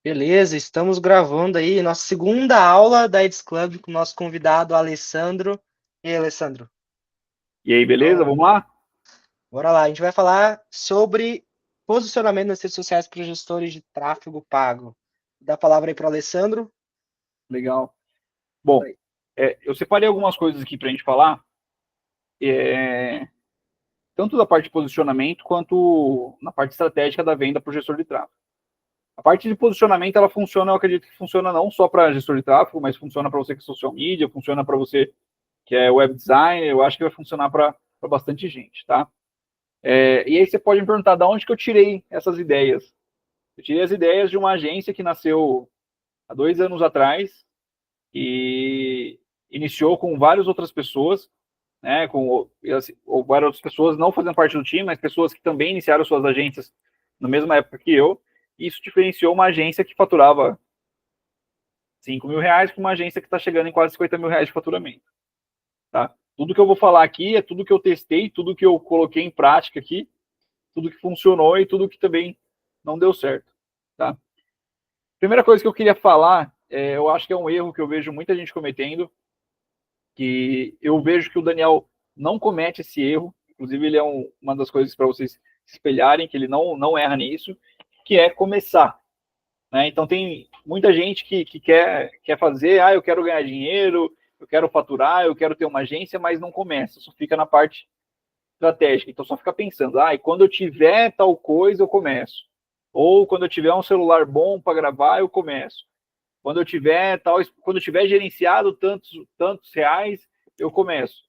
Beleza, estamos gravando aí nossa segunda aula da Eds Club com o nosso convidado Alessandro. E aí, Alessandro? E aí, beleza? Então, Vamos lá? bora lá. A gente vai falar sobre posicionamento nas redes sociais para gestores de tráfego pago. Dá a palavra aí para o Alessandro. Legal. Bom, eu separei algumas coisas aqui para a gente falar, é, tanto da parte de posicionamento quanto na parte estratégica da venda para o gestor de tráfego. A parte de posicionamento, ela funciona, eu acredito que funciona não só para gestor de tráfego, mas funciona para você que é social media, funciona para você que é web designer, eu acho que vai funcionar para bastante gente, tá? E aí você pode me perguntar de onde que eu tirei essas ideias. Eu tirei as ideias de uma agência que nasceu há 2 anos atrás, e iniciou com várias outras pessoas, né, com assim, ou várias outras pessoas não fazendo parte do time, mas pessoas que também iniciaram suas agências na mesma época que eu. E isso diferenciou uma agência que faturava R$ 5.000 para uma agência que está chegando em quase R$ 50.000 de faturamento. Tá? Tudo que eu vou falar aqui é tudo que eu testei, tudo que eu coloquei em prática aqui, tudo que funcionou e tudo que também não deu certo. Tá? Primeira coisa que eu queria falar, eu acho que é um erro que eu vejo muita gente cometendo, que eu vejo que o Daniel não comete esse erro, inclusive ele é uma das coisas para vocês se espelharem, que ele não erra nisso, que é começar. Né? Então tem muita gente que quer fazer, eu quero ganhar dinheiro, eu quero faturar, eu quero ter uma agência, mas não começa, só fica na parte estratégica. Então só fica pensando, e quando eu tiver tal coisa eu começo. Ou quando eu tiver um celular bom para gravar, eu começo. Quando eu tiver gerenciado tantos reais, eu começo.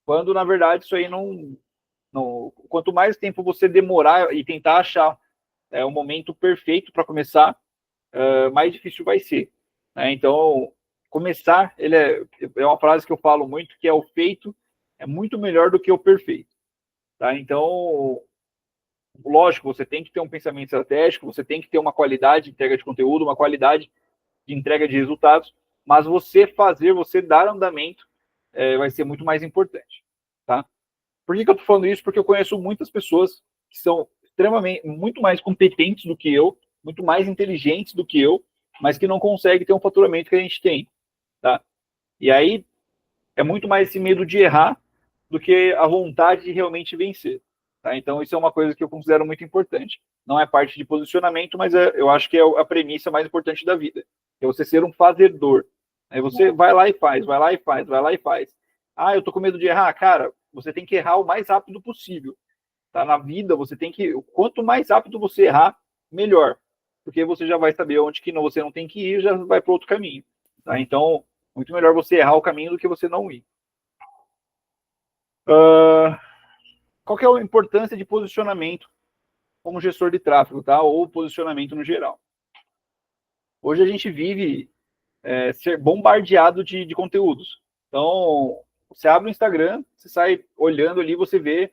Quando na verdade isso aí não, quanto mais tempo você demorar e tentar achar o momento perfeito para começar, mais difícil vai ser. Né? Então, começar, é uma frase que eu falo muito, que é o feito é muito melhor do que o perfeito. Tá? Então, lógico, você tem que ter um pensamento estratégico, você tem que ter uma qualidade de entrega de conteúdo, uma qualidade de entrega de resultados, mas você dar andamento, vai ser muito mais importante. Tá? Por que eu estou falando isso? Porque eu conheço muitas pessoas que são extremamente, muito mais competentes do que eu, muito mais inteligentes do que eu, mas que não conseguem ter um faturamento que a gente tem. Tá? E aí é muito mais esse medo de errar do que a vontade de realmente vencer. Tá? Então, isso é uma coisa que eu considero muito importante. Não é parte de posicionamento, mas eu acho que é a premissa mais importante da vida. É você ser um fazedor. Aí você vai lá e faz, vai lá e faz, vai lá e faz. Eu tô com medo de errar. Cara, você tem que errar o mais rápido possível. Tá? Na vida, você tem que. Quanto mais rápido você errar, melhor. Porque você já vai saber onde que você não tem que ir, já vai para outro caminho. Tá? Então, muito melhor você errar o caminho do que você não ir. Uh, Qual que é a importância de posicionamento como gestor de tráfego, tá? Ou posicionamento no geral? Hoje a gente vive ser bombardeado de conteúdos. Então, você abre o Instagram, você sai olhando ali, você vê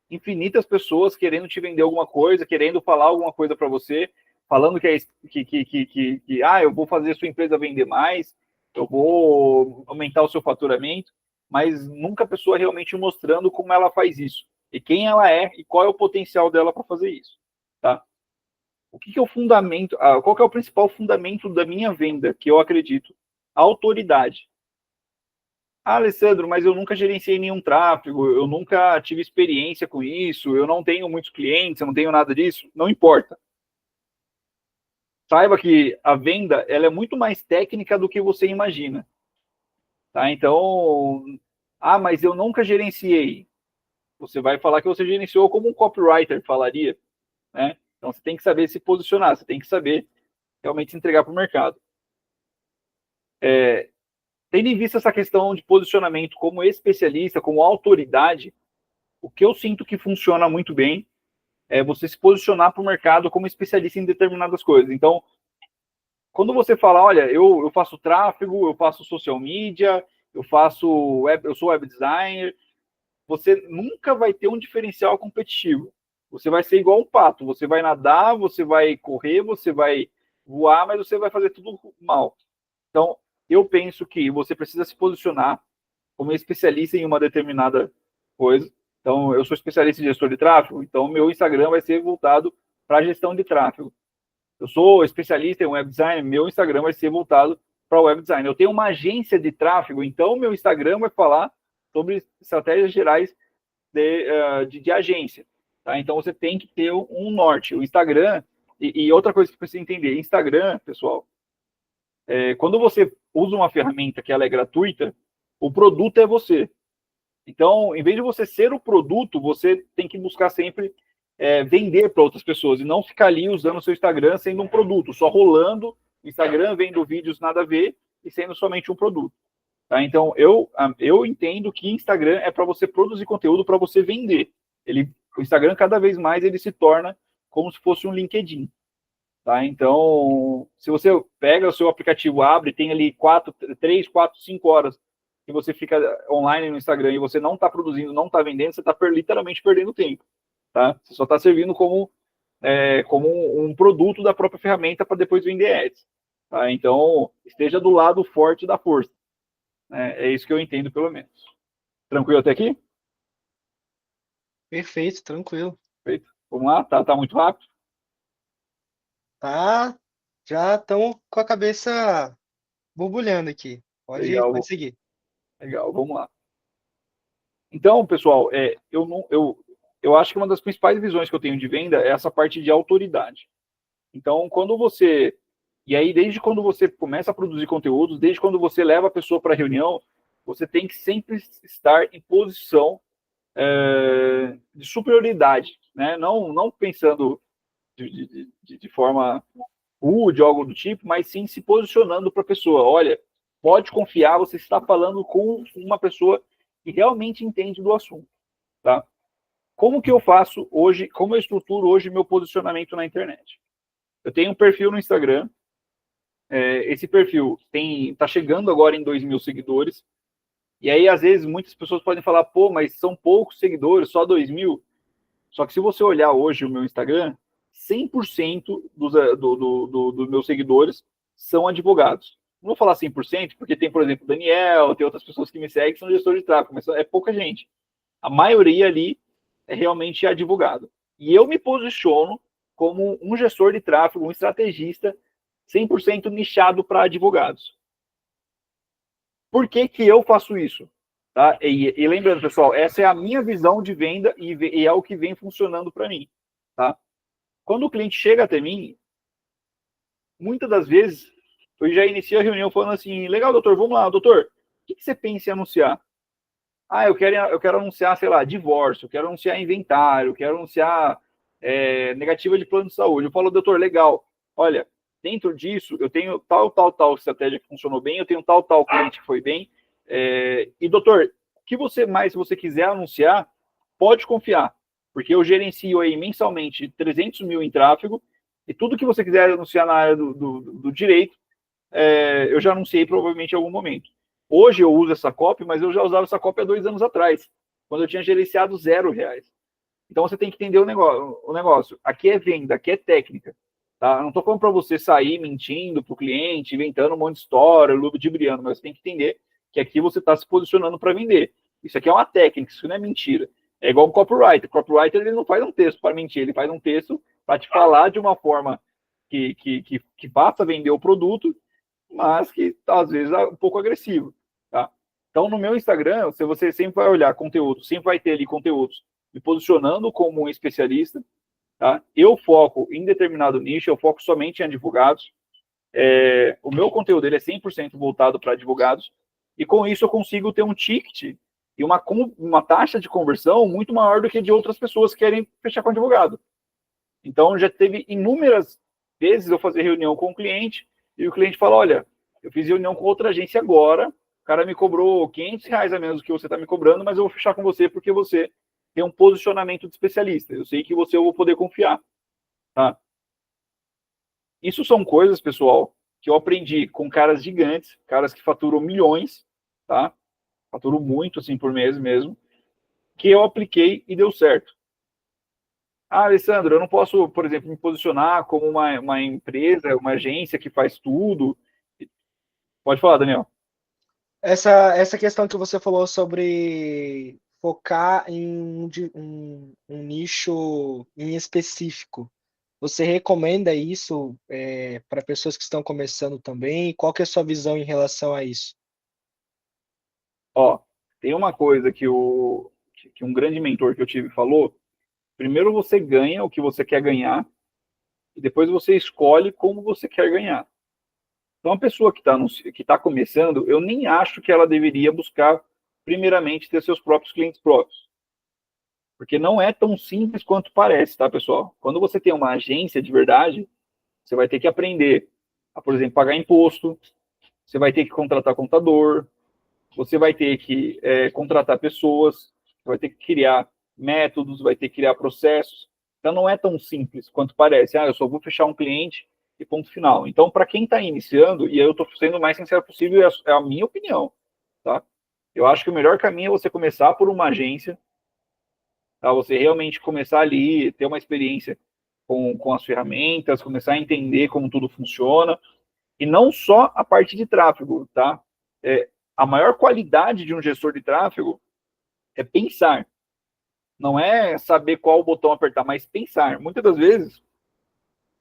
infinitas pessoas querendo te vender alguma coisa, querendo falar alguma coisa para você, falando eu vou fazer a sua empresa vender mais, eu vou aumentar o seu faturamento, mas nunca a pessoa realmente mostrando como ela faz isso, e quem ela é, e qual é o potencial dela para fazer isso, tá? O que é o fundamento, qual que é o principal fundamento da minha venda, que eu acredito? A autoridade. Alessandro, mas eu nunca gerenciei nenhum tráfego, eu nunca tive experiência com isso, eu não tenho muitos clientes, eu não tenho nada disso. Não importa. Saiba que a venda ela é muito mais técnica do que você imagina. Tá? Então, mas eu nunca gerenciei. Você vai falar que você gerenciou como um copywriter falaria. Né? Então, você tem que saber se posicionar, você tem que saber realmente se entregar para o mercado. Tendo em vista essa questão de posicionamento como especialista, como autoridade, o que eu sinto que funciona muito bem é você se posicionar para o mercado como especialista em determinadas coisas. Então, quando você fala, olha, eu faço tráfego, eu faço social media, eu sou web designer, você nunca vai ter um diferencial competitivo. Você vai ser igual um pato, você vai nadar, você vai correr, você vai voar, mas você vai fazer tudo mal. Então, eu penso que você precisa se posicionar como especialista em uma determinada coisa. Então, eu sou especialista em gestor de tráfego, então meu Instagram vai ser voltado para a gestão de tráfego. Eu sou especialista em web design, meu Instagram vai ser voltado para web design. Eu tenho uma agência de tráfego, então meu Instagram vai falar sobre estratégias gerais de agência. Tá? Então você tem que ter um norte. O Instagram, e outra coisa que precisa entender, Instagram, pessoal, quando você usa uma ferramenta que ela é gratuita, o produto é você. Então, em vez de você ser o produto, você tem que buscar sempre vender para outras pessoas e não ficar ali usando o seu Instagram sendo um produto, só rolando o Instagram, vendo vídeos nada a ver e sendo somente um produto. Tá? Então, eu entendo que Instagram é para você produzir conteúdo para você vender. O Instagram, cada vez mais, ele se torna como se fosse um LinkedIn. Tá? Então, se você pega o seu aplicativo, abre, tem ali 3, 4, 5 horas que você fica online no Instagram e você não está produzindo, não está vendendo, você está literalmente perdendo tempo. Tá? Você só está servindo como um produto da própria ferramenta para depois vender ads. Tá? Então, esteja do lado forte da força. É isso que eu entendo, pelo menos. Tranquilo até aqui? Perfeito, tranquilo. Perfeito. Vamos lá? Tá muito rápido? Tá, já estão com a cabeça borbulhando aqui. Pode Legal, seguir. legal, vamos lá. Então, pessoal, eu acho que uma das principais visões que eu tenho de venda é essa parte de autoridade. Então, e aí, desde quando você começa a produzir conteúdos, desde quando você leva a pessoa para a reunião, você tem que sempre estar em posição de superioridade, né? Não pensando de forma rude ou algo do tipo, mas sim se posicionando para a pessoa. Olha, pode confiar, você está falando com uma pessoa que realmente entende do assunto, tá? Como que eu faço hoje, como eu estruturo hoje meu posicionamento na internet? Eu tenho um perfil no Instagram, esse perfil tá chegando agora em 2.000 seguidores, e aí às vezes muitas pessoas podem falar, pô, mas são poucos seguidores, só 2.000. Só que se você olhar hoje o meu Instagram, 100% dos meus seguidores são advogados. Não vou falar 100%, porque tem, por exemplo, o Daniel, tem outras pessoas que me seguem que são gestores de tráfego, mas é pouca gente. A maioria ali é realmente advogado. E eu me posiciono como um gestor de tráfego, um estrategista 100% nichado para advogados. Por que eu faço isso? Tá? E lembrando, pessoal, essa é a minha visão de venda e é o que vem funcionando para mim. Tá? Quando o cliente chega até mim, muitas das vezes eu já inicio a reunião falando assim: legal, doutor, vamos lá, doutor, o que você pensa em anunciar? Ah, eu quero anunciar, sei lá, divórcio, eu quero anunciar inventário, eu quero anunciar negativa de plano de saúde. Eu falo, doutor, legal, olha, dentro disso eu tenho tal estratégia que funcionou bem, eu tenho tal cliente que foi bem. E, doutor, o que você quiser anunciar, pode confiar, porque eu gerencio aí mensalmente 300 mil em tráfego, e tudo que você quiser anunciar na área do direito, eu já anunciei provavelmente em algum momento. Hoje eu uso essa copy, mas eu já usava essa copy há 2 anos atrás, quando eu tinha gerenciado R$0. Então você tem que entender o negócio. Aqui é venda, aqui é técnica. Tá? Eu não estou falando para você sair mentindo para o cliente, inventando um monte de história, ludibriando, mas você tem que entender que aqui você está se posicionando para vender. Isso aqui é uma técnica, isso não é mentira. É igual o copywriter. O copywriter ele não faz um texto para mentir, ele faz um texto para te falar de uma forma que faça vender o produto, mas que às vezes é um pouco agressivo. Tá? Então, no meu Instagram, você sempre vai olhar conteúdo, sempre vai ter ali conteúdos me posicionando como um especialista. Tá? Eu foco em determinado nicho, eu foco somente em advogados. O meu conteúdo ele é 100% voltado para advogados, e com isso eu consigo ter um ticket e uma taxa de conversão muito maior do que de outras pessoas que querem fechar com advogado. Então, já teve inúmeras vezes eu fazer reunião com o cliente e o cliente fala, olha, eu fiz reunião com outra agência agora, o cara me cobrou R$500 a menos do que você está me cobrando, mas eu vou fechar com você porque você tem um posicionamento de especialista. Eu sei que eu vou poder confiar. Tá? Isso são coisas, pessoal, que eu aprendi com caras gigantes, caras que faturam milhões, tá? Faturam muito, assim, por mês mesmo, que eu apliquei e deu certo. Ah, Alessandro, eu não posso, por exemplo, me posicionar como uma empresa, uma agência que faz tudo. Pode falar, Daniel. Essa questão que você falou sobre focar em um nicho em específico. Você recomenda isso para pessoas que estão começando também? Qual que é a sua visão em relação a isso? Ó, tem uma coisa que um grande mentor que eu tive falou. Primeiro você ganha o que você quer ganhar e depois você escolhe como você quer ganhar. Então, a pessoa que tá começando, eu nem acho que ela deveria buscar, primeiramente, ter seus próprios clientes próprios. Porque não é tão simples quanto parece, tá, pessoal? Quando você tem uma agência de verdade, você vai ter que aprender a, por exemplo, pagar imposto, você vai ter que contratar contador, você vai ter que contratar pessoas, você vai ter que criar métodos, vai ter que criar processos. Então, não é tão simples quanto parece. Ah, eu só vou fechar um cliente e ponto final. Então, para quem está iniciando, e eu estou sendo o mais sincero possível, é a minha opinião, tá? Eu acho que o melhor caminho é você começar por uma agência, tá? Você realmente começar ali, ter uma experiência com as ferramentas, começar a entender como tudo funciona, e não só a parte de tráfego, tá? A maior qualidade de um gestor de tráfego é pensar. Não é saber qual botão apertar, mas pensar. Muitas das vezes,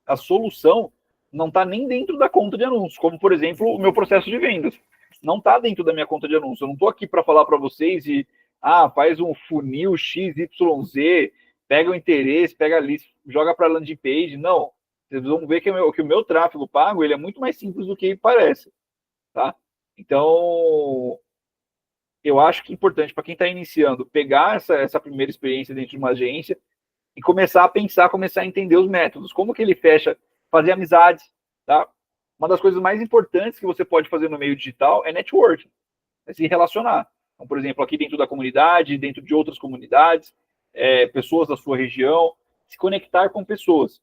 a solução não está nem dentro da conta de anúncios, como, por exemplo, o meu processo de vendas. Não está dentro da minha conta de anúncios. Eu não estou aqui para falar para vocês de, faz um funil XYZ, pega o interesse, pega a lista, joga para a landing page. Não. Vocês vão ver que o meu tráfego pago ele é muito mais simples do que parece. Tá? Então, eu acho que é importante para quem está iniciando pegar essa primeira experiência dentro de uma agência e começar a pensar, começar a entender os métodos, como que ele fecha, fazer amizades, tá? Uma das coisas mais importantes que você pode fazer no meio digital é networking, é se relacionar. Então, por exemplo, aqui dentro da comunidade, dentro de outras comunidades, pessoas da sua região, se conectar com pessoas,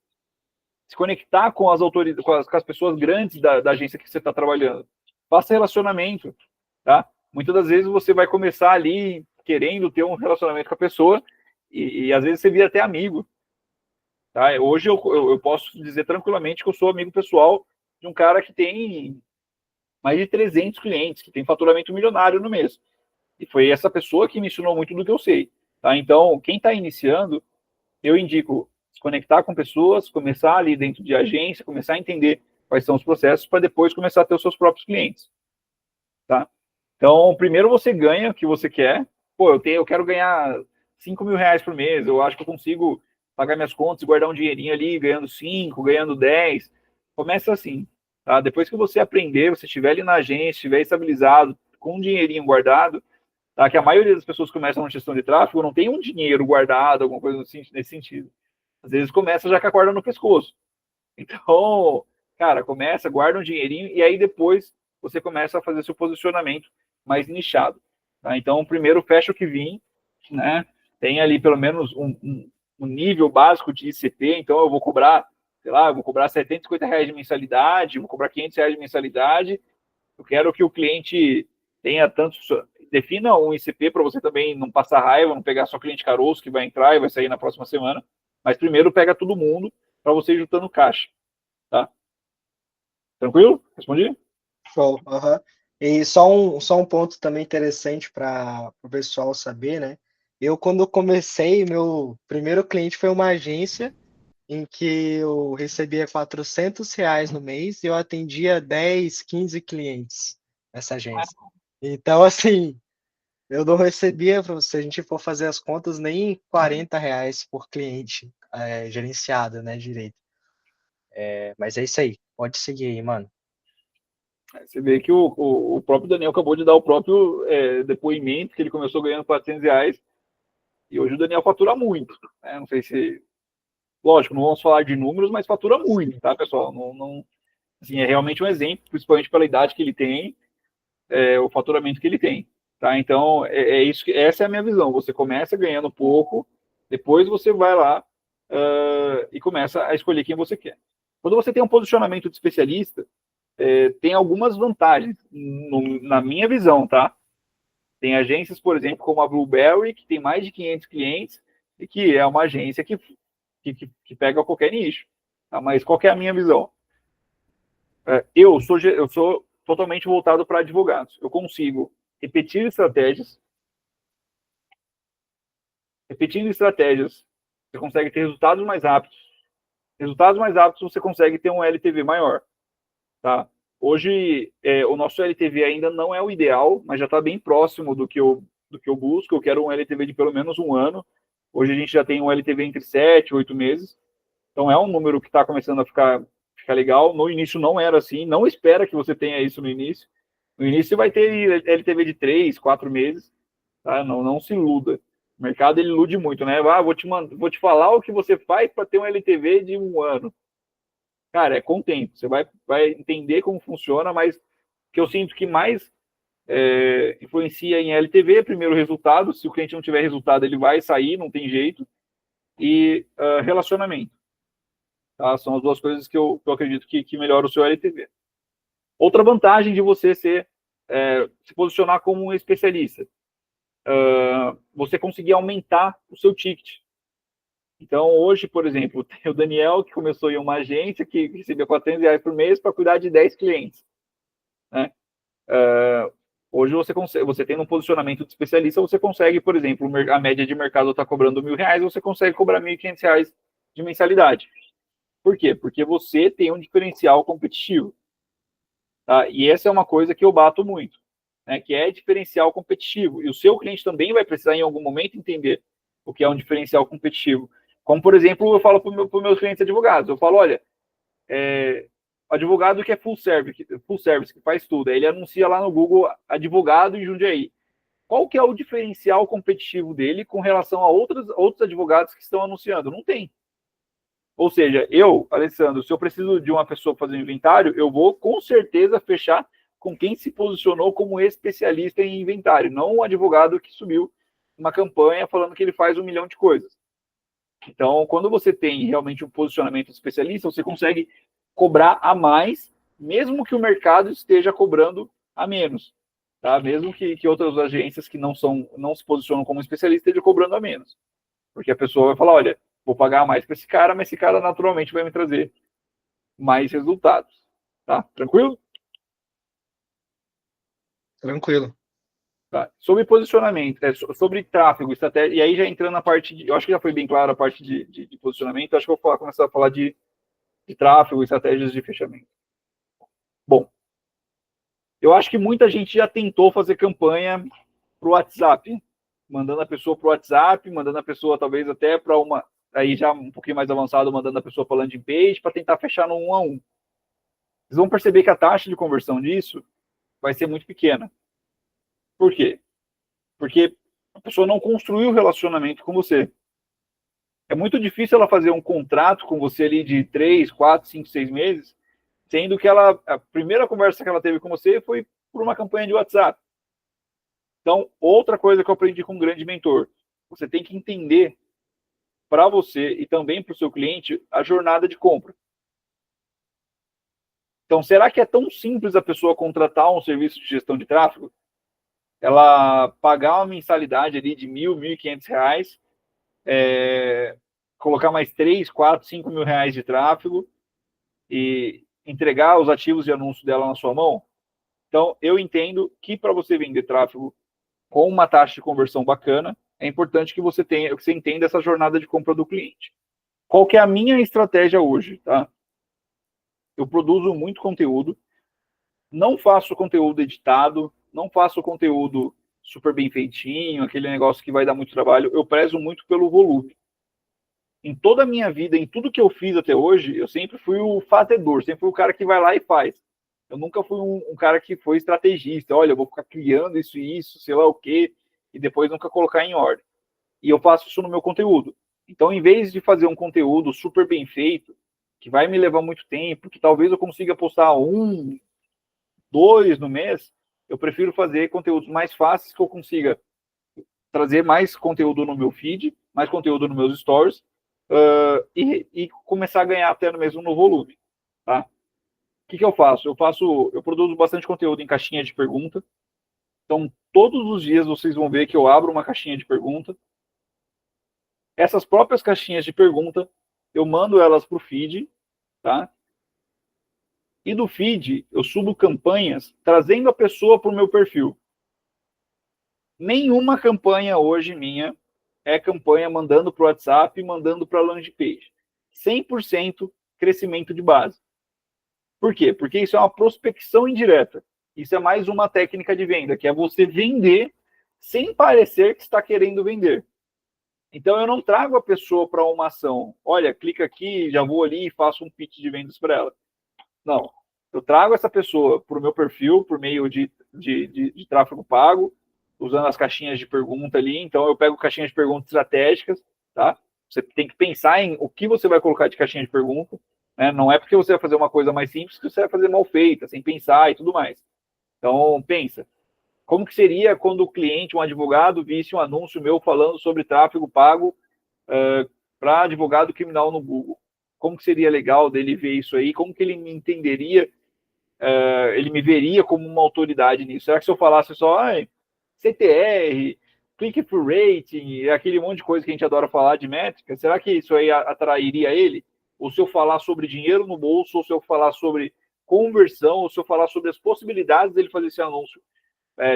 se conectar com as autoridades, com as pessoas grandes da agência que você está trabalhando. Faça relacionamento, tá? Muitas das vezes você vai começar ali querendo ter um relacionamento com a pessoa e às vezes você vira até amigo, tá? Hoje eu posso dizer tranquilamente que eu sou amigo pessoal de um cara que tem mais de 300 clientes, que tem faturamento milionário no mês. E foi essa pessoa que me ensinou muito do que eu sei, tá? Então, quem está iniciando, eu indico se conectar com pessoas, começar ali dentro de agência, começar a entender quais são os processos para depois começar a ter os seus próprios clientes, tá? Então, primeiro você ganha o que você quer. Pô, eu quero ganhar R$ 5.000 por mês, eu acho que eu consigo pagar minhas contas e guardar um dinheirinho ali, ganhando 5, ganhando 10. Começa assim, tá? Depois que você aprender, você estiver ali na agência, estiver estabilizado, com um dinheirinho guardado, tá? Que a maioria das pessoas que começam na gestão de tráfego não tem um dinheiro guardado, alguma coisa nesse sentido. Às vezes começa já com a corda no pescoço. Então, cara, começa, guarda um dinheirinho e aí depois você começa a fazer seu posicionamento mais nichado. Tá? Então, primeiro fecha o que vir, né? Tem ali pelo menos um nível básico de ICP, então eu vou cobrar, sei lá, eu vou cobrar R$ 750 de mensalidade, vou cobrar R$ 500 de mensalidade. Eu quero que o cliente tenha tanto. Defina um ICP para você também não passar raiva, não pegar só cliente caroço que vai entrar e vai sair na próxima semana. Mas primeiro pega todo mundo para você ir juntando caixa. Tá? Tranquilo? Respondi? Show. Aham. E só um ponto também interessante para o pessoal saber, né? Eu, quando comecei, meu primeiro cliente foi uma agência em que eu recebia R$ 400 no mês e eu atendia 10, 15 clientes nessa agência. Então, assim, eu não recebia, se a gente for fazer as contas, nem R$ 40 por cliente gerenciado, né, direito. Mas é isso aí. Pode seguir aí, mano. Você vê que o próprio Daniel acabou de dar o próprio depoimento, que ele começou ganhando R$ 400 e hoje o Daniel fatura muito. Né? Não sei se. Lógico, não vamos falar de números, mas fatura muito, tá, pessoal? Assim, é realmente um exemplo, principalmente pela idade que ele tem, o faturamento que ele tem. Tá? Então, isso, essa é a minha visão. Você começa ganhando pouco, depois você vai lá e começa a escolher quem você quer. Quando você tem um posicionamento de especialista, tem algumas vantagens, na minha visão, tá? Tem agências, por exemplo, como a Blueberry, que tem mais de 500 clientes e que é uma agência que pega qualquer nicho. Tá? Mas qual é a minha visão? Eu sou totalmente voltado para advogados. Eu consigo repetir estratégias. Repetindo estratégias, você consegue ter resultados mais rápidos, resultados mais rápidos, você consegue ter um LTV maior, tá? Hoje, o nosso LTV ainda não é o ideal, mas já está bem próximo do que eu busco. Eu quero um LTV de pelo menos um ano. Hoje a gente já tem um LTV entre 7 e 8 meses. Então é um número que está começando a ficar legal. No início não era assim. Não espera que você tenha isso no início. No início você vai ter LTV de 3, 4 meses. Tá? Não se iluda. O mercado ele ilude muito, né? Vou te falar o que você faz para ter um LTV de um ano. Cara, é com o tempo. Você vai entender como funciona, mas que eu sinto que mais influencia em LTV, primeiro resultado. Se o cliente não tiver resultado, ele vai sair, não tem jeito. E relacionamento. Tá? São as duas coisas que eu acredito que melhoram o seu LTV. Outra vantagem de você se posicionar como um especialista. Você conseguir aumentar o seu ticket. Então, hoje, por exemplo, tem o Daniel, que começou em uma agência que recebia R$400 por mês para cuidar de 10 clientes. Né? Hoje, você tendo um posicionamento de especialista, você consegue, por exemplo, a média de mercado está cobrando R$1.000, você consegue cobrar R$1.500 de mensalidade. Por quê? Porque você tem um diferencial competitivo. Tá? E essa é uma coisa que eu bato muito, né? Que é diferencial competitivo. E o seu cliente também vai precisar, em algum momento, entender o que é um diferencial competitivo. Como, por exemplo, eu falo para os meus clientes advogados, eu falo, olha, advogado que é full service, que faz tudo, aí ele anuncia lá no Google advogado em Jundiaí. Qual que é o diferencial competitivo dele com relação a outros advogados que estão anunciando? Não tem. Ou seja, Alessandro, se eu preciso de uma pessoa para fazer um inventário, eu vou com certeza fechar com quem se posicionou como especialista em inventário, não um advogado que subiu uma campanha falando que ele faz 1 milhão de coisas. Então, quando você tem realmente um posicionamento de especialista, você consegue cobrar a mais, mesmo que o mercado esteja cobrando a menos. Tá? Mesmo que outras agências que não se posicionam como especialista estejam cobrando a menos. Porque a pessoa vai falar, olha, vou pagar mais para esse cara, mas esse cara naturalmente vai me trazer mais resultados. Tá? Tranquilo? Tranquilo. Tá. Sobre posicionamento, sobre tráfego, estratégia, e aí já entrando na parte eu acho que já foi bem claro a parte de posicionamento, acho que eu vou começar a falar de tráfego, estratégias de fechamento. Bom, eu acho que muita gente já tentou fazer campanha para o WhatsApp, mandando a pessoa para o WhatsApp, mandando a pessoa talvez até para uma, aí já um pouquinho mais avançado, mandando a pessoa para landing page, para tentar fechar no 1 a 1. Vocês vão perceber que a taxa de conversão disso vai ser muito pequena. Por quê? Porque a pessoa não construiu o relacionamento com você. É muito difícil ela fazer um contrato com você ali de 3, 4, 5, 6 meses, sendo que a primeira conversa que ela teve com você foi por uma campanha de WhatsApp. Então, outra coisa que eu aprendi com um grande mentor, você tem que entender para você e também para o seu cliente a jornada de compra. Então, será que é tão simples a pessoa contratar um serviço de gestão de tráfego? Ela pagar uma mensalidade ali de R$1.000, R$1.500, colocar mais 3, 4, 5 mil reais de tráfego e entregar os ativos de anúncio dela na sua mão? Então, eu entendo que para você vender tráfego com uma taxa de conversão bacana, é importante que você entenda essa jornada de compra do cliente. Qual que é a minha estratégia hoje, tá? Eu produzo muito conteúdo, não faço conteúdo editado, não faço conteúdo super bem feitinho, aquele negócio que vai dar muito trabalho. Eu prezo muito pelo volume. Em toda a minha vida, em tudo que eu fiz até hoje, eu sempre fui o fazedor, sempre fui o cara que vai lá e faz. Eu nunca fui um cara que foi estrategista. Olha, eu vou ficar criando isso, sei lá o quê, e depois nunca colocar em ordem. E eu faço isso no meu conteúdo. Então, em vez de fazer um conteúdo super bem feito, que vai me levar muito tempo, que talvez eu consiga postar 1, 2 no mês, eu prefiro fazer conteúdos mais fáceis, que eu consiga trazer mais conteúdo no meu feed, mais conteúdo nos meus stories, e começar a ganhar até mesmo no volume. Tá? O que eu faço? Eu produzo bastante conteúdo em caixinha de pergunta. Então, todos os dias vocês vão ver que eu abro uma caixinha de pergunta. Essas próprias caixinhas de pergunta, eu mando elas para o feed, tá? E do feed, eu subo campanhas trazendo a pessoa para o meu perfil. Nenhuma campanha hoje minha é campanha mandando para o WhatsApp e mandando para a landing page. 100% crescimento de base. Por quê? Porque isso é uma prospecção indireta. Isso é mais uma técnica de venda, que é você vender sem parecer que está querendo vender. Então, eu não trago a pessoa para uma ação. Olha, clica aqui, já vou ali e faço um pitch de vendas para ela. Não. Eu trago essa pessoa para o meu perfil por meio de tráfego pago, usando as caixinhas de pergunta ali. Então, eu pego caixinhas de perguntas estratégicas, tá? Você tem que pensar em o que você vai colocar de caixinha de pergunta. Né? Não é porque você vai fazer uma coisa mais simples que você vai fazer mal feita, sem pensar e tudo mais. Então, pensa. Como que seria quando o cliente, um advogado, visse um anúncio meu falando sobre tráfego pago para advogado criminal no Google? Como que seria legal dele ver isso aí? Como que ele me entenderia? Ele me veria como uma autoridade nisso? Será que se eu falasse só CTR, click-through rating, aquele monte de coisa que a gente adora falar de métrica, será que isso aí atrairia ele? Ou se eu falar sobre dinheiro no bolso, ou se eu falar sobre conversão, ou se eu falar sobre as possibilidades dele fazer esse anúncio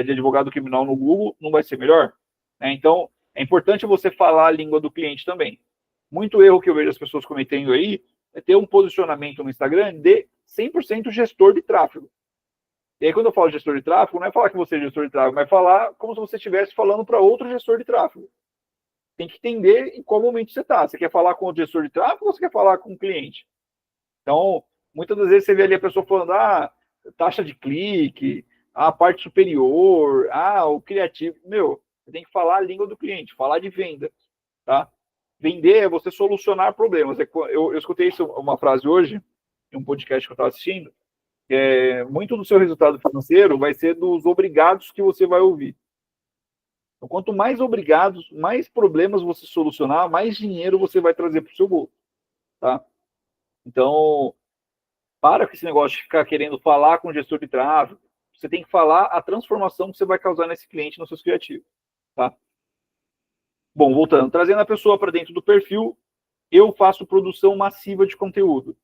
de advogado criminal no Google, não vai ser melhor? Então, é importante você falar a língua do cliente também. Muito erro que eu vejo as pessoas cometendo aí é ter um posicionamento no Instagram de 100% gestor de tráfego. E aí, quando eu falo gestor de tráfego, não é falar que você é gestor de tráfego, mas falar como se você estivesse falando para outro gestor de tráfego. Tem que entender em qual momento você está. Você quer falar com o gestor de tráfego ou você quer falar com o cliente? Então, muitas das vezes você vê ali a pessoa falando, taxa de clique, a parte superior, o criativo. Meu, você tem que falar a língua do cliente, falar de venda, tá? Vender é você solucionar problemas. Eu escutei uma frase hoje, em um podcast que eu estava assistindo, muito do seu resultado financeiro vai ser dos obrigados que você vai ouvir. Então, quanto mais obrigados, mais problemas você solucionar, mais dinheiro você vai trazer para o seu bolso, tá? Então, para com esse negócio de ficar querendo falar com o gestor de tráfego. Você tem que falar a transformação que você vai causar nesse cliente nos seus criativos, tá? Bom, voltando, trazendo a pessoa para dentro do perfil, eu faço produção massiva de conteúdo.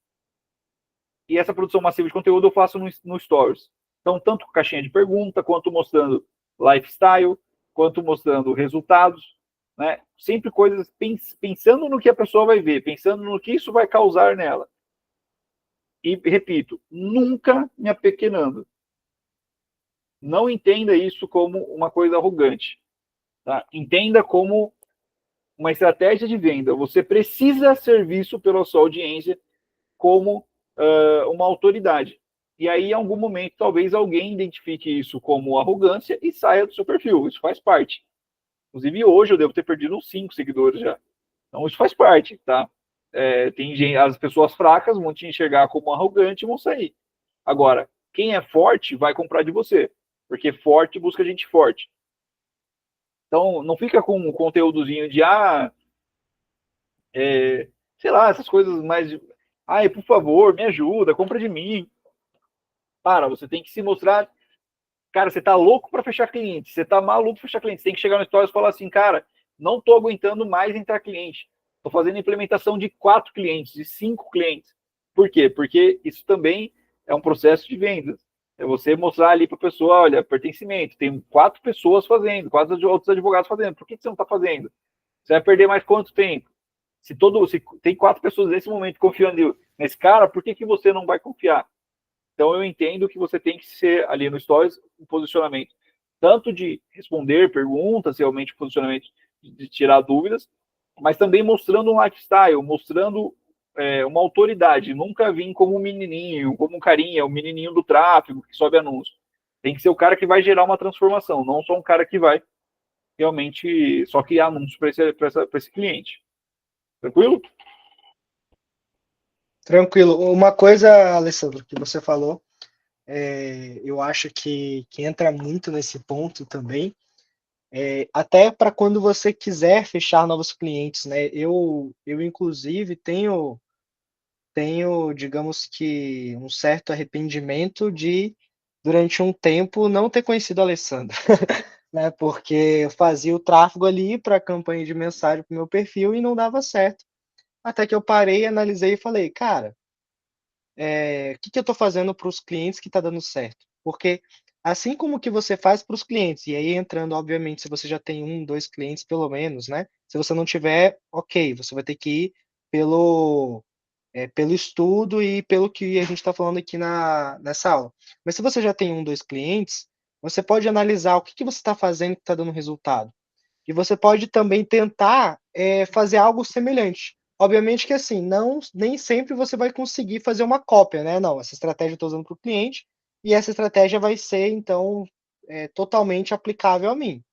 E essa produção massiva de conteúdo eu faço no Stories. Então, tanto com caixinha de pergunta, quanto mostrando lifestyle, quanto mostrando resultados, né? Sempre coisas pensando no que a pessoa vai ver, pensando no que isso vai causar nela. E, repito, nunca me apequenando. Não entenda isso como uma coisa arrogante. Tá? Entenda como uma estratégia de venda. Você precisa ser visto pela sua audiência como uma autoridade. E aí, em algum momento, talvez alguém identifique isso como arrogância e saia do seu perfil. Isso faz parte. Inclusive, hoje eu devo ter perdido uns 5 seguidores já. Então, isso faz parte, tá? As pessoas fracas vão te enxergar como arrogante e vão sair. Agora, quem é forte vai comprar de você. Porque forte busca gente forte. Então, não fica com um conteúdozinho de, sei lá, essas coisas mais... por favor, me ajuda, compra de mim. Você tem que se mostrar... Cara, você tá louco para fechar cliente, você tá maluco para fechar cliente. Você tem que chegar no Stories e falar assim, cara, não tô aguentando mais entrar cliente. Tô fazendo implementação de 4 clientes, de 5 clientes. Por quê? Porque isso também é um processo de vendas. É você mostrar ali para a pessoa, olha, pertencimento, tem 4 pessoas fazendo, 4 outros advogados fazendo. Por que você não está fazendo? Você vai perder mais quanto tempo? Se tem 4 pessoas nesse momento confiando nesse cara, por que você não vai confiar? Então, eu entendo que você tem que ser ali no Stories um posicionamento tanto de responder perguntas, realmente posicionamento de tirar dúvidas, mas também mostrando um lifestyle, mostrando uma autoridade. Nunca vim como um menininho, como um carinha, o menininho do tráfego que sobe anúncio. Tem que ser o cara que vai gerar uma transformação, não só um cara que vai realmente só criar anúncio para esse cliente. Tranquilo? Tranquilo. Uma coisa, Alessandro, que você falou, eu acho que entra muito nesse ponto também, até para quando você quiser fechar novos clientes, né? Eu inclusive, tenho, digamos que, um certo arrependimento de, durante um tempo, não ter conhecido a Alessandro, né? Porque eu fazia o tráfego ali para a campanha de mensagem para o meu perfil e não dava certo. Até que eu parei, analisei e falei, cara, o que eu estou fazendo para os clientes que está dando certo? Porque assim como que você faz para os clientes, e aí entrando, obviamente, se você já tem 1, 2 clientes pelo menos, né? Se você não tiver, ok, você vai ter que ir pelo estudo e pelo que a gente está falando aqui nessa aula. Mas se você já tem um, dois clientes, você pode analisar o que você está fazendo que está dando resultado. E você pode também tentar fazer algo semelhante. Obviamente que assim, nem sempre você vai conseguir fazer uma cópia, né? Não, essa estratégia eu estou usando para o cliente e essa estratégia vai ser, então, totalmente aplicável a mim.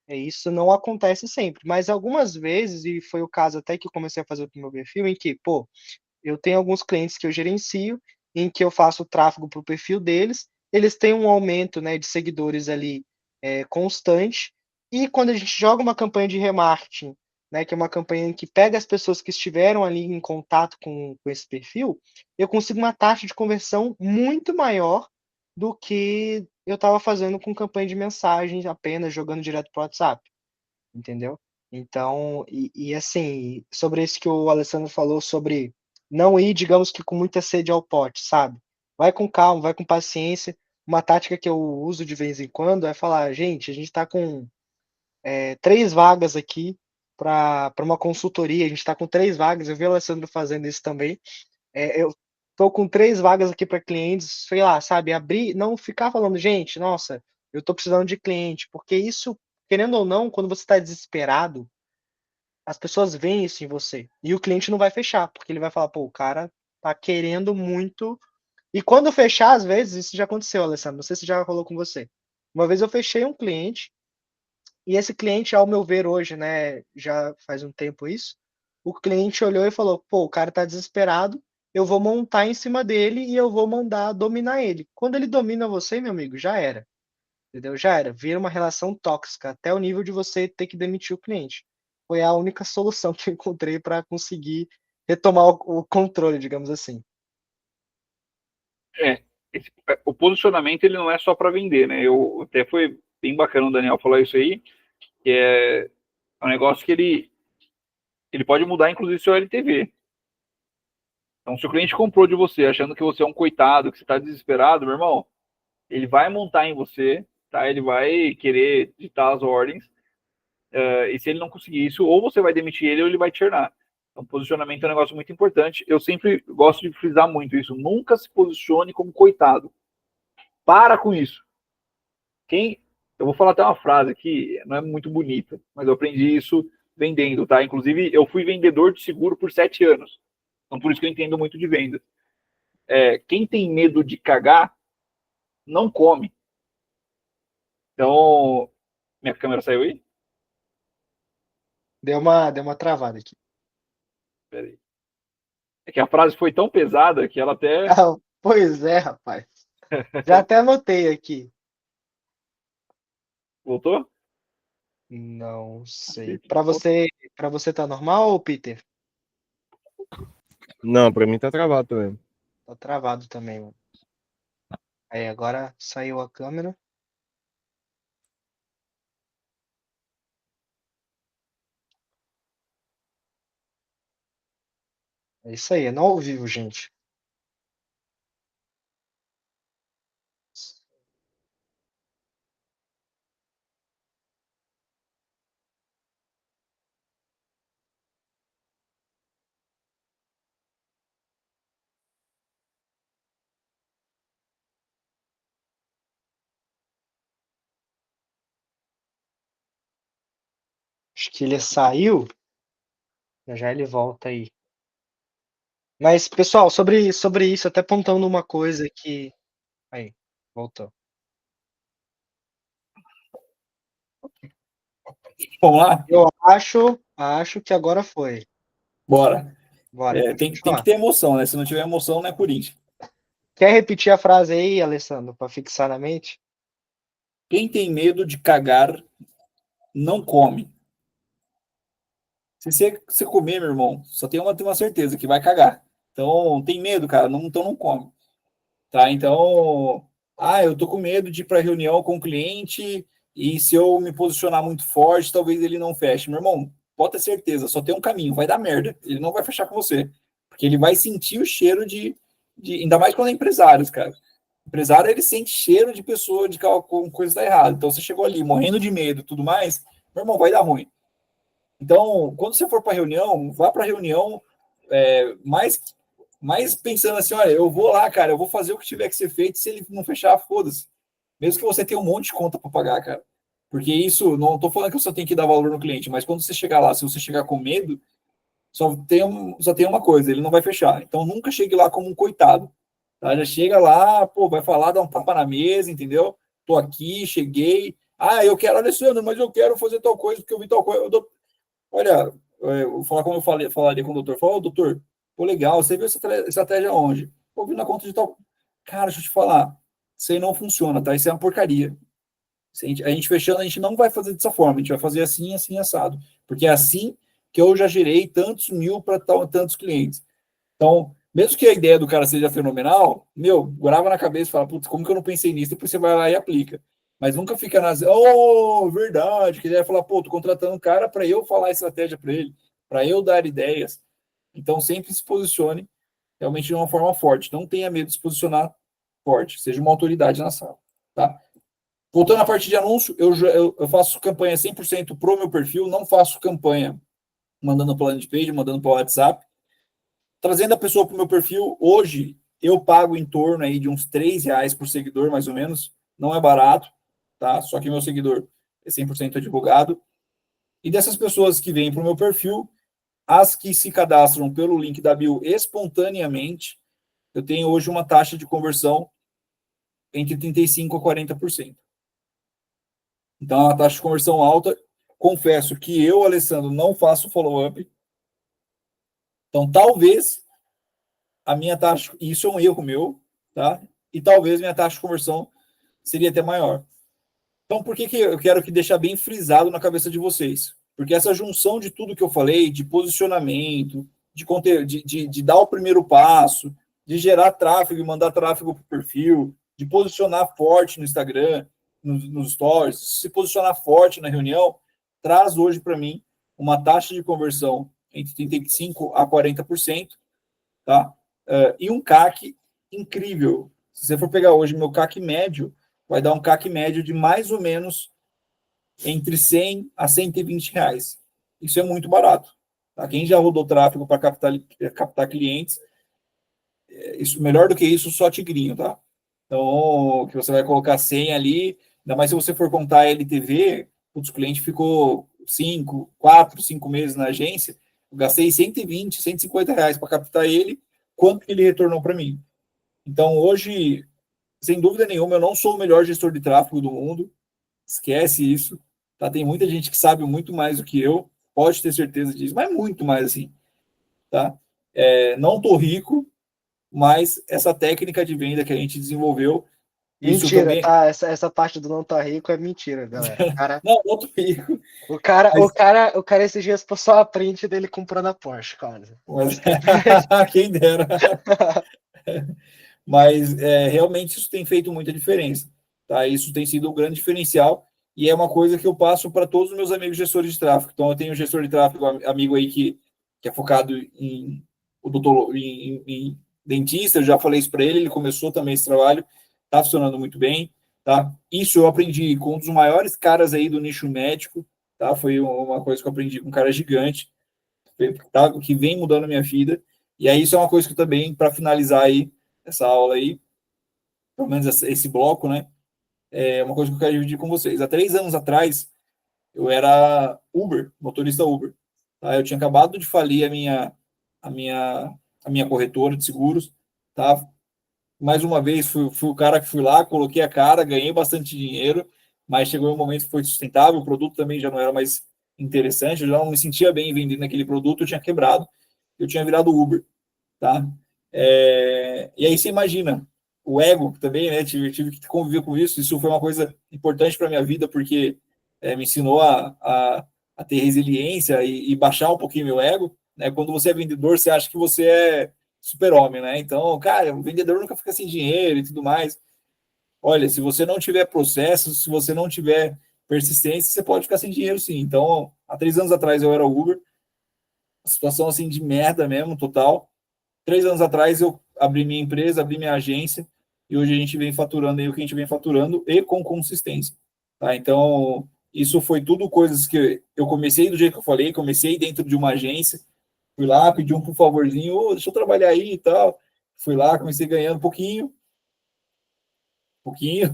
Isso não acontece sempre, mas algumas vezes, e foi o caso até que eu comecei a fazer o meu perfil, em que, pô, eu tenho alguns clientes que eu gerencio, em que eu faço o tráfego para o perfil deles, eles têm um aumento, né, de seguidores ali constante, e quando a gente joga uma campanha de remarketing, né, que é uma campanha que pega as pessoas que estiveram ali em contato com esse perfil, eu consigo uma taxa de conversão muito maior do que eu estava fazendo com campanha de mensagens apenas jogando direto para o WhatsApp, entendeu? Então, assim, sobre isso que o Alessandro falou sobre não ir, digamos que com muita sede ao pote, sabe? Vai com calma, vai com paciência. Uma tática que eu uso de vez em quando é falar, gente, a gente está com 3 vagas aqui para uma consultoria, a gente está com 3 vagas, eu vi o Alessandro fazendo isso também. Eu tô com 3 vagas aqui para clientes, sei lá, sabe? Abrir, não ficar falando, gente, nossa, eu tô precisando de cliente, porque isso, querendo ou não, quando você está desesperado, as pessoas veem isso em você. E o cliente não vai fechar, porque ele vai falar, pô, o cara tá querendo muito. E quando fechar, às vezes, isso já aconteceu, Alessandro, não sei se já rolou com você. Uma vez eu fechei um cliente, e esse cliente, ao meu ver hoje, né, já faz um tempo isso, o cliente olhou e falou, pô, o cara tá desesperado, eu vou montar em cima dele e eu vou mandar dominar ele. Quando ele domina você, meu amigo, já era. Entendeu? Já era. Vira uma relação tóxica, até o nível de você ter que demitir o cliente. Foi a única solução que eu encontrei para conseguir retomar o controle, digamos assim. É, o posicionamento ele não é só para vender, né? Eu até foi bem bacana o Daniel falar isso aí, que é um negócio que ele pode mudar, inclusive, seu LTV. Então, se o cliente comprou de você achando que você é um coitado, que você está desesperado, meu irmão, ele vai montar em você, tá? Ele vai querer ditar as ordens, e se ele não conseguir isso, ou você vai demitir ele ou ele vai te churnar. Então, posicionamento é um negócio muito importante. Eu sempre gosto de frisar muito isso. Nunca se posicione como coitado. Para com isso. Eu vou falar até uma frase aqui, não é muito bonita, mas eu aprendi isso vendendo, tá? Inclusive, eu fui vendedor de seguro por 7 anos. Então, por isso que eu entendo muito de vendas. Quem tem medo de cagar, não come. Então, minha câmera saiu aí? Deu uma travada aqui. Peraí. É que a frase foi tão pesada que ela até. Ah, pois é, rapaz. Já até anotei aqui. Voltou? Não sei. Para você tá normal, Peter? Não, pra mim tá travado também. Tá travado também, mano. Aí agora saiu a câmera. É isso aí, é no ao vivo, gente. Acho que ele saiu. Já já ele volta aí. Mas, pessoal, sobre isso, até apontando uma coisa que. Aí, voltou. Vamos lá? Eu acho que agora foi. Bora. Bora, pode Tem que continuar. ter emoção, né? Se não tiver emoção, não é Corinthians. Quer repetir a frase aí, Alessandro, para fixar na mente? Quem tem medo de cagar, não come. Se você comer, meu irmão, só tem uma certeza que vai cagar. Então, tem medo, cara, então não come. Tá? Então, eu tô com medo de ir para reunião com o cliente e se eu me posicionar muito forte, talvez ele não feche. Meu irmão, pode ter certeza, só tem um caminho, vai dar merda. Ele não vai fechar com você, porque ele vai sentir o cheiro ainda mais quando é empresários, cara. Empresário, ele sente cheiro de pessoa de que alguma coisa está errada. Então, você chegou ali morrendo de medo e tudo mais, meu irmão, vai dar ruim. Então, quando você for para reunião, vá para reunião mais pensando assim, olha, eu vou lá, cara, eu vou fazer o que tiver que ser feito, se ele não fechar, foda-se. Mesmo que você tenha um monte de conta para pagar, cara. Porque isso, não estou falando que você tem que dar valor no cliente, mas quando você chegar lá, se você chegar com medo, só tem uma coisa, ele não vai fechar. Então nunca chegue lá como um coitado. Tá? Já chega lá, pô, vai falar, dá um tapa na mesa, entendeu? Tô aqui, cheguei. Ah, eu quero, Alessandro, mas eu quero fazer tal coisa, porque eu vi tal coisa. Olha, eu vou falar como falaria com o doutor. Fala, doutor, pô, legal, você viu essa estratégia onde? Pô, vi na conta de tal. Cara, deixa eu te falar, isso aí não funciona, tá? Isso é uma porcaria. A gente fechando, a gente não vai fazer dessa forma, a gente vai fazer assim, assim, assado. Porque é assim que eu já gerei tantos mil para tantos clientes. Então, mesmo que a ideia do cara seja fenomenal, meu, grava na cabeça e fala, putz, como que eu não pensei nisso? Depois você vai lá e aplica. Mas nunca fica nas, oh, verdade, que ele vai falar, pô, tô contratando um cara para eu falar a estratégia para ele, para eu dar ideias. Então, sempre se posicione realmente de uma forma forte. Não tenha medo de se posicionar forte, seja uma autoridade na sala, tá? Voltando à parte de anúncio, eu faço campanha 100% pro meu perfil, não faço campanha mandando para landing page, mandando para o WhatsApp. Trazendo a pessoa para o meu perfil, hoje eu pago em torno aí de uns R$ 3 por seguidor, mais ou menos. Não é barato, tá? Só que meu seguidor é 100% advogado. E dessas pessoas que vêm para o meu perfil, as que se cadastram pelo link da bio espontaneamente, eu tenho hoje uma taxa de conversão entre 35% a 40%. Então, é uma taxa de conversão alta. Confesso que eu, Alessandro, não faço follow-up. Então, talvez a minha taxa, isso é um erro meu, tá? E talvez minha taxa de conversão seria até maior. Então, por que eu quero que deixar bem frisado na cabeça de vocês? Porque essa junção de tudo que eu falei, de posicionamento, de conteúdo, de dar o primeiro passo, de gerar tráfego e mandar tráfego para o perfil, de posicionar forte no Instagram, nos stories, se posicionar forte na reunião, traz hoje para mim uma taxa de conversão entre 35% a 40%, tá? E um CAC incrível. Se você for pegar hoje meu CAC médio, vai dar um CAC médio de mais ou menos entre 100 a R$ 120. Isso é muito barato. Tá? Quem já rodou tráfego para captar clientes, isso, melhor do que isso, só tigrinho, tá? Então, que você vai colocar 100 ali, ainda mais se você for contar LTV, o cliente ficou 5, 4, 5 meses na agência, eu gastei 120, R$ 150 para captar ele, quanto que ele retornou para mim? Então, hoje, sem dúvida nenhuma, eu não sou o melhor gestor de tráfego do mundo, esquece isso, tá? Tem muita gente que sabe muito mais do que eu, pode ter certeza disso, mas muito mais assim, tá? Não tô rico, mas essa técnica de venda que a gente desenvolveu, isso Mentira, também. tá? Essa parte do não tá rico é mentira, galera. Não, não tô rico, O mas, cara, o cara esses dias postou a print dele comprando a Porsche, cara. mas quem dera. Mas realmente isso tem feito muita diferença, tá? Isso tem sido um grande diferencial e é uma coisa que eu passo para todos os meus amigos gestores de tráfego. Então, eu tenho um gestor de tráfego amigo aí que é focado em em dentista, eu já falei isso para ele, ele começou também esse trabalho, está funcionando muito bem, tá? Isso eu aprendi com um dos maiores caras aí do nicho médico, tá? Foi uma coisa que eu aprendi com um cara gigante, tá? Que vem mudando a minha vida. E aí isso é uma coisa que também, para finalizar aí essa aula aí, pelo menos esse bloco, né? É uma coisa que eu quero dividir com vocês. Há 3 anos atrás, eu era Uber, motorista Uber. Tá? Eu tinha acabado de falir a minha, a minha corretora de seguros. Tá? Mais uma vez, fui o cara que fui lá, coloquei a cara, ganhei bastante dinheiro, mas chegou um momento que foi sustentável, o produto também já não era mais interessante, eu já não me sentia bem vendendo aquele produto, eu tinha quebrado, eu tinha virado Uber. Tá? E aí você imagina, o ego também, né? Tive que conviver com isso. Isso foi uma coisa importante para minha vida, porque me ensinou a ter resiliência e baixar um pouquinho meu ego. Né? Quando você é vendedor, você acha que você é super-homem, né? Então, cara, o vendedor nunca fica sem dinheiro e tudo mais. Olha, se você não tiver processo, se você não tiver persistência, você pode ficar sem dinheiro, sim. Então, há 3 anos atrás eu era Uber, situação assim de merda mesmo, total. 3 anos atrás eu abri minha empresa, abri minha agência, e hoje a gente vem faturando aí o que a gente vem faturando e com consistência. Tá? Então, isso foi tudo coisas que eu comecei do jeito que eu falei, comecei dentro de uma agência, Fui lá, pedi um por favorzinho, ô, deixa eu trabalhar aí e tal. Fui lá, comecei ganhando um pouquinho, pouquinho,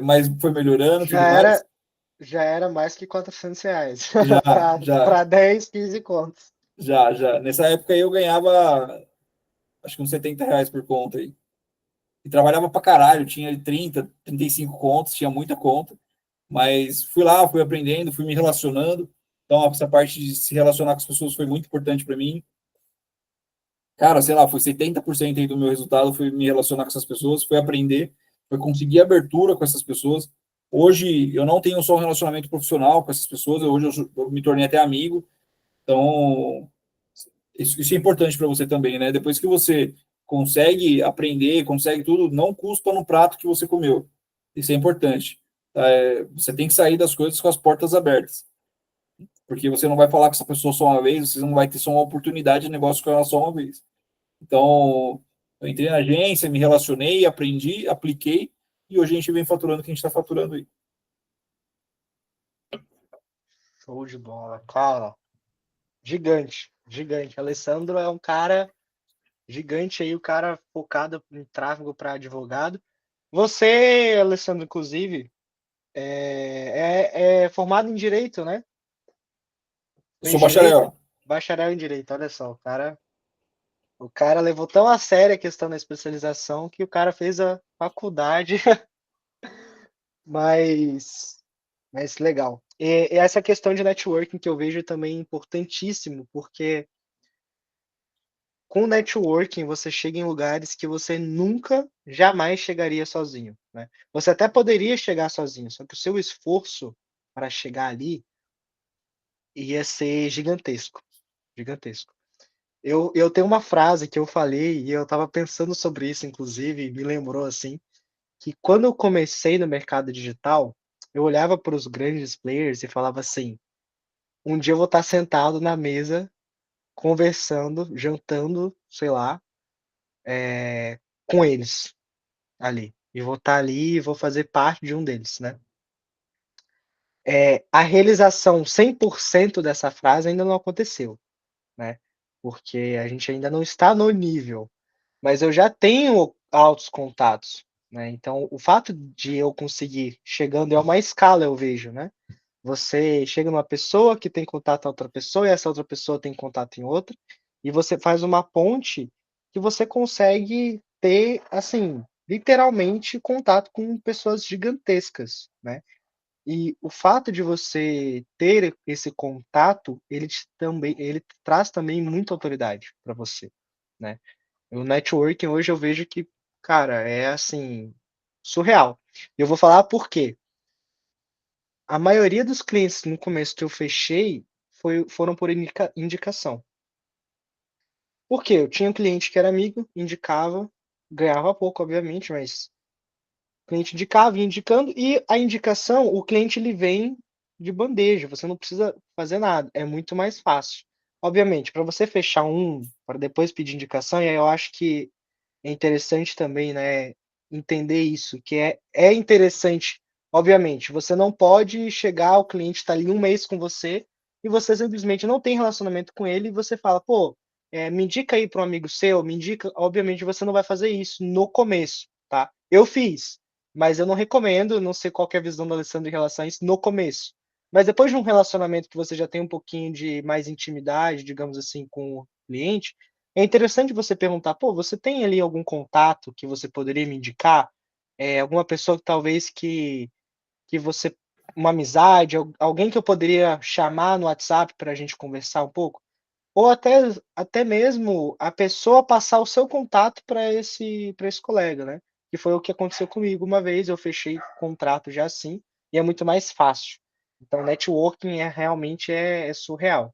mas foi melhorando Já tudo mais. era, já era mais que R$ 400 Já, para 10, 15 contos. já. Nessa época aí eu ganhava, acho que uns R$ 70 por conta aí. E trabalhava pra caralho, tinha 35 contas, tinha muita conta. Mas fui lá, fui aprendendo, fui me relacionando. Então, essa parte de se relacionar com as pessoas foi muito importante para mim. Cara, sei lá, foi 70% aí do meu resultado, foi me relacionar com essas pessoas, foi aprender, foi conseguir abertura com essas pessoas. Hoje, eu não tenho só um relacionamento profissional com essas pessoas, hoje eu me tornei até amigo. Então, isso é importante para você também, né? Depois que você consegue aprender, consegue tudo, não cuspa no prato que você comeu. Isso é importante. Você tem que sair das coisas com as portas abertas. Porque você não vai falar com essa pessoa só uma vez, você não vai ter só uma oportunidade de negócio com ela só uma vez. Então, eu entrei na agência, me relacionei, aprendi, apliquei, e hoje a gente vem faturando o que a gente está faturando aí. Show de bola, cara. Gigante, gigante. Alessandro é um cara gigante aí, o cara focado em tráfego para advogado. Você, Alessandro, inclusive, é formado em direito, né? Eu Fez sou direito, bacharel. bacharel em direito. Olha só, o cara levou tão a sério a questão da especialização que o cara fez a faculdade, mas, mas legal. E essa questão de networking que eu vejo também importantíssimo, porque com networking você chega em lugares que você nunca, jamais chegaria sozinho, né? Você até poderia chegar sozinho, só que o seu esforço para chegar ali ia ser gigantesco, gigantesco. Eu tenho uma frase que eu falei e eu estava pensando sobre isso, inclusive, e me lembrou assim, que quando eu comecei no mercado digital, eu olhava para os grandes players e falava assim: um dia eu vou estar sentado na mesa, conversando, jantando, sei lá, com eles ali. E vou estar ali e vou fazer parte de um deles, né? A realização 100% dessa frase ainda não aconteceu, né? Porque a gente ainda não está no nível, mas eu já tenho altos contatos, né? Então, o fato de eu conseguir chegando é uma escala, eu vejo, né? Você chega numa pessoa que tem contato a outra pessoa e essa outra pessoa tem contato em outra, e você faz uma ponte que você consegue ter, assim, literalmente contato com pessoas gigantescas, né? E o fato de você ter esse contato, ele traz também muita autoridade para você, né? O networking hoje eu vejo que, cara, é assim, surreal. Eu vou falar por quê. A maioria dos clientes no começo que eu fechei foram por indicação. Por quê? Eu tinha um cliente que era amigo, indicava, ganhava pouco, obviamente, mas o cliente indicava, ia indicando, e a indicação, o cliente ele vem de bandeja, você não precisa fazer nada, é muito mais fácil. Obviamente, para você fechar um, para depois pedir indicação, e aí eu acho que é interessante também, né, entender isso, que é interessante. Obviamente, você não pode chegar, o cliente está ali um mês com você e você simplesmente não tem relacionamento com ele e você fala, pô, me indica aí para um amigo seu, me indica. Obviamente, você não vai fazer isso no começo, tá? Eu fiz, mas eu não recomendo, não sei qual que é a visão do Alessandro em relação a isso no começo. Mas depois de um relacionamento que você já tem um pouquinho de mais intimidade, digamos assim, com o cliente, é interessante você perguntar: "Pô, você tem ali algum contato que você poderia me indicar? Alguma pessoa que talvez que você uma amizade, alguém que eu poderia chamar no WhatsApp para a gente conversar um pouco?" Ou até mesmo a pessoa passar o seu contato para esse colega, né, que foi o que aconteceu comigo uma vez, eu fechei contrato já assim, e é muito mais fácil. Então networking realmente é surreal.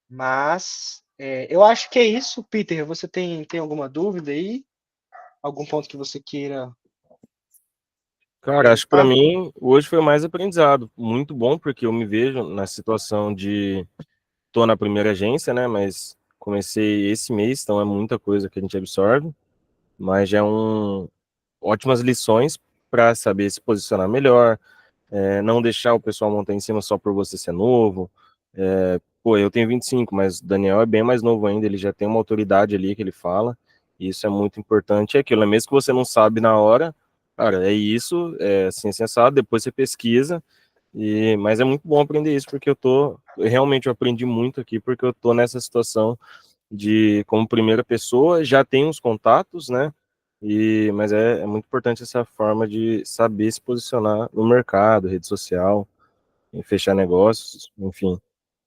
Mas, eu acho que é isso, Peter. Você tem alguma dúvida aí? Algum ponto que você queira Cara, acho que para perguntar? mim hoje foi mais aprendizado, muito bom, porque eu me vejo na situação de tô na primeira agência, né, mas comecei esse mês, então é muita coisa que a gente absorve, mas já é ótimas lições para saber se posicionar melhor, não deixar o pessoal montar em cima só por você ser novo, pô, eu tenho 25, mas o Daniel é bem mais novo ainda, ele já tem uma autoridade ali que ele fala, e isso é muito importante. É aquilo, né? Mesmo que você não sabe na hora, cara, é isso, é assim, sensado, depois você pesquisa, mas é muito bom aprender isso, porque realmente eu aprendi muito aqui, porque eu tô nessa situação de, como primeira pessoa, já tenho os contatos, né? Mas é muito importante essa forma de saber se posicionar no mercado, rede social, em fechar negócios, enfim.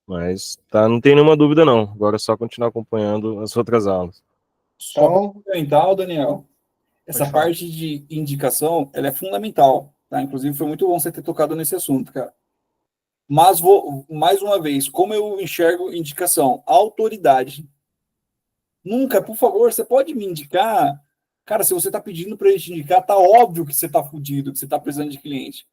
Mas tá, não tem nenhuma dúvida não. Agora é só continuar acompanhando as outras aulas. Só para Então, complementar, Daniel, essa pode falar. parte de indicação, ela é fundamental, tá? Inclusive, foi muito bom você ter tocado nesse assunto, cara. Mas vou, mais uma vez, como eu enxergo indicação? Autoridade. Nunca, por favor, você pode me indicar? Cara, se você está pedindo para a gente indicar, tá óbvio que você está fudido, que você está precisando de cliente.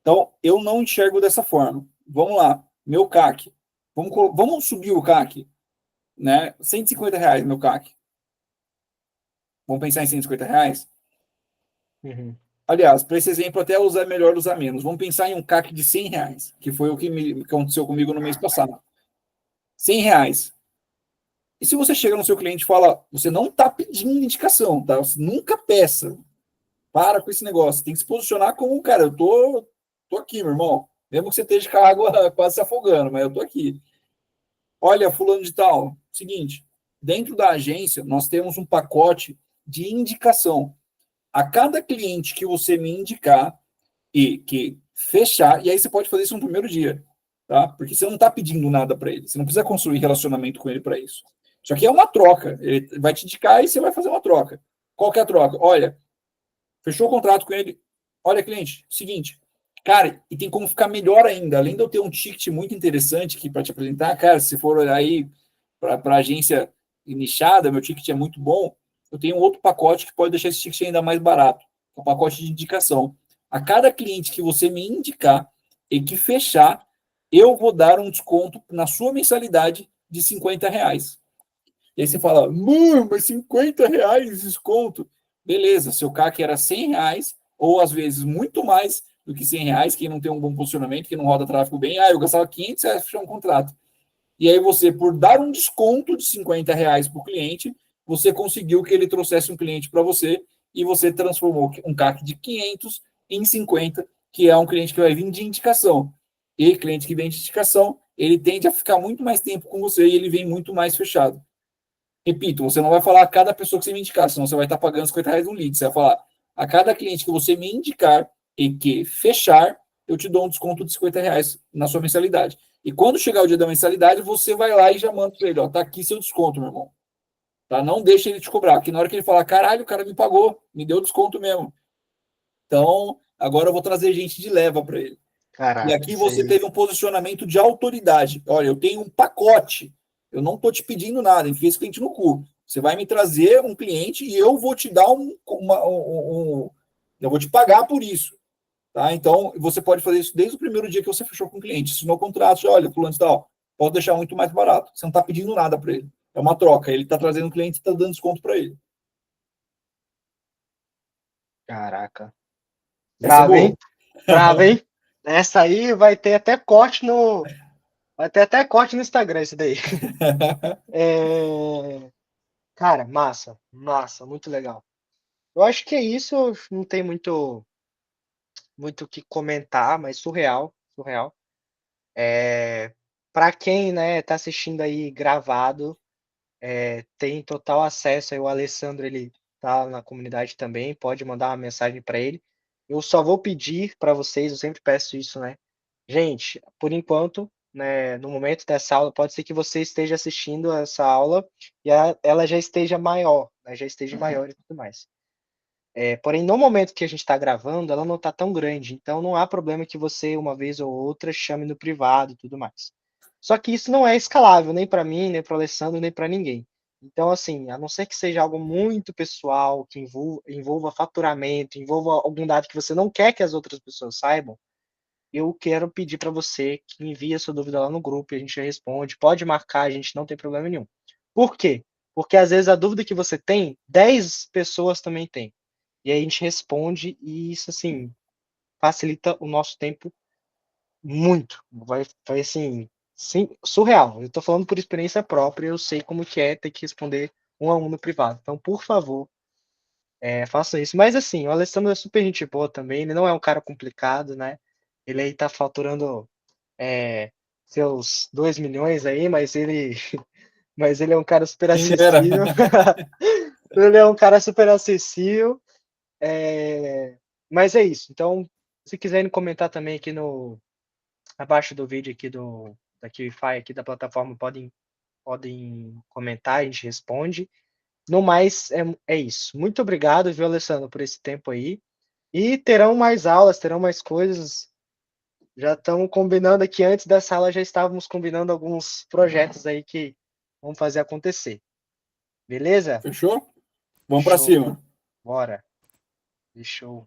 Então, eu não enxergo dessa forma. Vamos lá, meu CAC. Vamos subir o CAC, né? R$ 150 meu CAC. Vamos pensar em R$ 150? Uhum. Aliás, para esse exemplo, até usar melhor usar menos. Vamos pensar em um CAC de R$ 100, que foi o que aconteceu comigo no mês passado. R$ 100. E se você chega no seu cliente e fala, você não está pedindo indicação, tá? Você nunca peça. Para com esse negócio. Tem que se posicionar como, cara, tô aqui, meu irmão. Mesmo que você esteja com a água quase se afogando, mas eu tô aqui. Olha, fulano de tal, seguinte, dentro da agência, nós temos um pacote de indicação. A cada cliente que você me indicar e que fechar, e aí você pode fazer isso no primeiro dia, tá? Porque você não está pedindo nada para ele. Você não precisa construir relacionamento com ele para isso. Isso aqui é uma troca. Ele vai te indicar e você vai fazer uma troca. Qual que é a troca? Olha, fechou o contrato com ele. Olha, cliente, seguinte, cara, e tem como ficar melhor ainda. Além de eu ter um ticket muito interessante aqui para te apresentar, cara, se for olhar aí para a agência nichada, meu ticket é muito bom. Eu tenho outro pacote que pode deixar esse ticket ainda mais barato. É um pacote de indicação. A cada cliente que você me indicar e que fechar, eu vou dar um desconto na sua mensalidade de R$ 50. E aí você fala, mano, mas R$ 50 de desconto. Beleza, seu CAC era R$ 100, ou às vezes muito mais do que R$ 100, quem não tem um bom posicionamento, quem não roda tráfego bem, eu gastava R$ 500 para fechar um contrato. E aí você, por dar um desconto de R$ 50 para o cliente, você conseguiu que ele trouxesse um cliente para você e você transformou um CAC de 500 em 50, que é um cliente que vai vir de indicação. E cliente que vem de indicação, ele tende a ficar muito mais tempo com você e ele vem muito mais fechado. Repito, você não vai falar a cada pessoa que você me indicar, senão você vai estar pagando R$ 50 no lead. Você vai falar, a cada cliente que você me indicar e que fechar, eu te dou um desconto de R$ 50 na sua mensalidade. E quando chegar o dia da mensalidade, você vai lá e já manda para ele, ó, tá aqui seu desconto, meu irmão. Tá? Não deixa ele te cobrar, porque na hora que ele falar, caralho, o cara me pagou, me deu desconto mesmo. Então, agora eu vou trazer gente de leva para ele. E Caraca, aqui isso você aí. teve um posicionamento de autoridade. Olha, eu tenho um pacote. Eu não estou te pedindo nada, enfia esse cliente no cu. Você vai me trazer um cliente e eu vou te dar eu vou te pagar por isso. Tá? Então, você pode fazer isso desde o primeiro dia que você fechou com o cliente. Assinou o contrato, olha, fulano e tal, pode deixar muito mais barato. Você não está pedindo nada para ele. É uma troca. Ele está trazendo um cliente e está dando desconto para ele. Caraca. Essa é Bravo, hein? boa. Bravo, hein? Essa aí vai ter até corte no. Vai ter até corte no Instagram, isso daí. É... Cara, massa. Massa, muito legal. Eu acho que é isso. Não tem muito o que comentar, mas surreal. Surreal. Para quem, né, tá assistindo aí gravado, tem total acesso aí. O Alessandro, ele tá na comunidade também. Pode mandar uma mensagem para ele. Eu só vou pedir para vocês, eu sempre peço isso, né? Gente, por enquanto, né, no momento dessa aula, pode ser que você esteja assistindo essa aula e ela já esteja maior, né, já esteja maior e tudo mais. Porém, no momento que a gente está gravando, ela não está tão grande, então não há problema que você, uma vez ou outra, chame no privado e tudo mais. Só que isso não é escalável, nem para mim, nem para o Alessandro, nem para ninguém. Então, assim, a não ser que seja algo muito pessoal, que envolva faturamento, envolva algum dado que você não quer que as outras pessoas saibam, eu quero pedir para você que envie a sua dúvida lá no grupo e a gente responde. Pode marcar, a gente não tem problema nenhum. Por quê? Porque às vezes a dúvida que você tem, 10 pessoas também têm. E aí a gente responde e isso, assim, facilita o nosso tempo muito. Vai assim, sim, surreal. Eu tô falando por experiência própria, eu sei como que é ter que responder um a um no privado. Então, por favor, façam isso. Mas assim, o Alessandro é super gente boa também, ele não é um cara complicado, né? Ele aí tá faturando seus 2 milhões aí, mas ele é um cara super Quem dera. acessível. Ele é um cara super acessível. É, Mas é isso. Então, se quiserem comentar também aqui abaixo do vídeo aqui da QIFI, aqui da plataforma, podem comentar, a gente responde. No mais, é isso. Muito obrigado, viu, Alessandro, por esse tempo aí. E terão mais aulas, terão mais coisas. Já estamos combinando aqui, antes dessa aula, já estávamos combinando alguns projetos aí que vamos fazer acontecer. Beleza? Fechou? Vamos para Show. cima. Bora. Show.